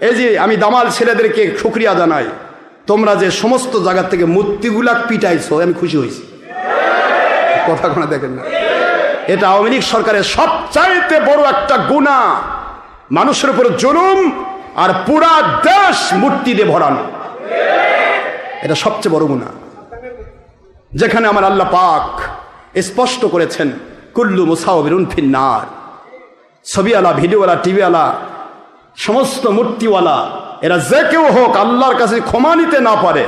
এই যে আমি দামাল ছেলেদেরকে শুকরিয়া জানাই, তোমরা যে সমস্ত জায়গা থেকে মূর্তিগুলা পিটাইছো, আমি খুশি হয়েছি। কথা কোনো দেখেন না, এটা আওয়ামী লীগ সরকারের সবচাইতে বড় একটা গুনাহ, মানুষের উপর জুলুম আর পুরা দেশ মূর্তি দিয়ে ভরানো, এটা সবচেয়ে বড় গুনাহ। যেখানে আমার আল্লাহ পাক স্পষ্ট করেছেন কুল্লু মুসাওবিরুন ফিন্নার, ছবিওয়ালা, ভিডিওওয়ালা, টিভিওয়ালা, সমস্ত মূর্তিওয়ালা, এরা যে কেউ হোক আল্লাহর কাছে ক্ষমা নিতে না পারে,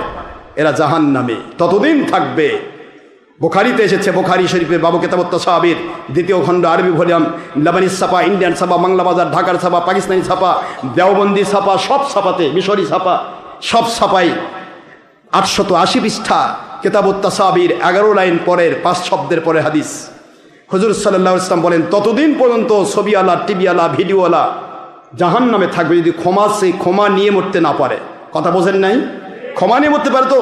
এরা জাহান্নামে ততদিন থাকবে। বুখারীতে এসেছে, বুখারী শরীফের বাবু কিতাবুত তাসাবির 2য় খণ্ড, আরবি ভলিউম, লেবানিজ ছাপা, ইন্ডিয়ান ছাপা, বাংলা বাজার, ঢাকার ছাপা, পাকিস্তানি ছাপা, দেওবন্দি ছাপা, সব ছাপাতে, মিশরি ছাপা, সব ছাপাই 880 পৃষ্ঠা কিতাবুত তাসাবির 11 লাইন পরের 5 শব্দের পরে হাদিস। হুজুর সাল্লাল্লাহু আলাইহি ওয়াসাল্লাম বলেন, ততদিন পর্যন্ত ছবিওয়ালা, টিভিওয়ালা, ভিডিওওয়ালা জাহান্নামে থাকবে যদি ক্ষমা নিয়ে মরতে না পারে। কথা বোঝেন নাই? ক্ষমা নিয়ে মরতে পারে তো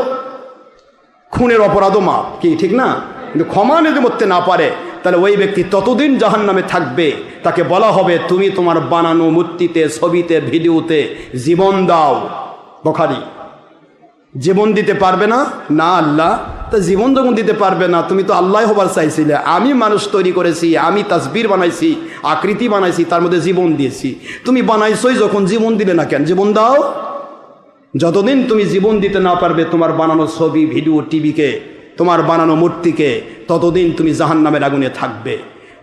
খুনের অপরাধও মাপ, কি ঠিক না? কিন্তু ক্ষমা নিয়ে মরতে না পারে, তাহলে ওই ব্যক্তি ততদিন জাহান্নামে থাকবে। তাকে বলা হবে, তুমি তোমার বানানো মূর্তিতে, ছবিতে, ভিডিওতে জীবন দাও। বুখারী। জীবন দিতে পারবে না? না আল্লাহ, তা জীবন যখন দিতে পারবে না, তুমি তো আল্লাহ হবার চাইছিলে। আমি মানুষ তৈরি করেছি, আমি তাসবির বানাইছি, আকৃতি বানাইছি, তার মধ্যে জীবন দিয়েছি। তুমি বানাইছই যখন, জীবন দিলে না কেন? জীবন দাও। যতদিন তুমি জীবন দিতে না পারবে তোমার বানানো ছবি, ভিডিও, টিভিকে, তোমার বানানো মূর্তিকে, ততদিন তুমি জাহান্নামের আগুনে থাকবে।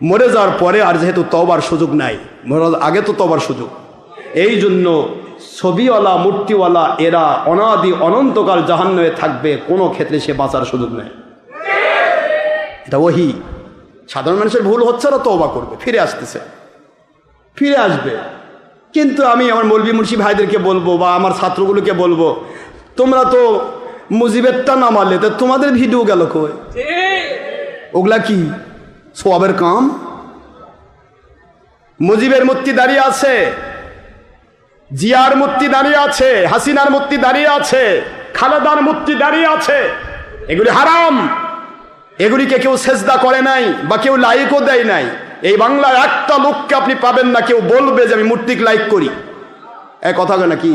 মরে যাওয়ার পরে আর যেহেতু তওবার সুযোগ নাই, মরার আগে তো তওবার সুযোগ, এই জন্য ছবিওয়ালা, মূর্তিওয়ালা এরা অনাদি অনন্তকাল জাহান্নামে থাকবে, কোনো ক্ষেত্রে সে বাঁচার সুযোগ নেই। এটা ওহী। সাধারণ মানুষের ভুল হচ্ছে, না তওবা করবে, ফিরে আসতেছে, ফিরে আসবে। কিন্তু আমি আমার মৌলভী মুন্সি ভাইদেরকে বলবো, বা আমার ছাত্রগুলোকে বলবো, তোমরা তো মুজিবেরটা না মারলে, তো তোমাদের ভিডিও গেল কই? ওগুলা কি সওয়াবের কাম? মুজিবের মূর্তি দাঁড়িয়ে আছে, জিয়ার মূর্তি দাঁড়িয়ে আছে, হাসিনার মূর্তি দাঁড়িয়ে আছে, খালেদার মূর্তি দাঁড়িয়ে আছে, এগুলি হারাম। এগুলিকে কেউ সেজদা করে নাই, বা কেউ লাইকও দেয় নাই। এই বাংলার একটা লোককে আপনি পাবেন না কেউ বলবে যে আমি মূর্তিকে লাইক করি। এক কথা কয় নাকি?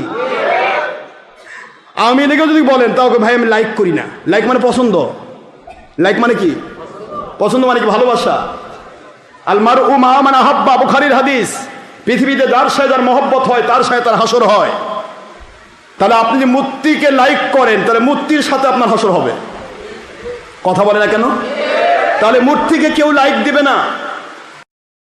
আমি এদিকে যদি বলেন, তাও ভাই আমি লাইক করি না। লাইক মানে পছন্দ। লাইক মানে কি? পছন্দ মানে কি? ভালোবাসা। আল মারউ মা মান আহাব্বা, বুখারীর হাদিস। পৃথিবীতে যার সাথে যার মহব্বত হয়, তার সাথে তার হাসর হয়। তাহলে আপনি যে মূর্তিকে লাইক করেন, তাহলে মূর্তির সাথে আপনার হাসর হবে। কথা বলে না কেন? তাহলে মূর্তিকে কেউ লাইক দিবে না।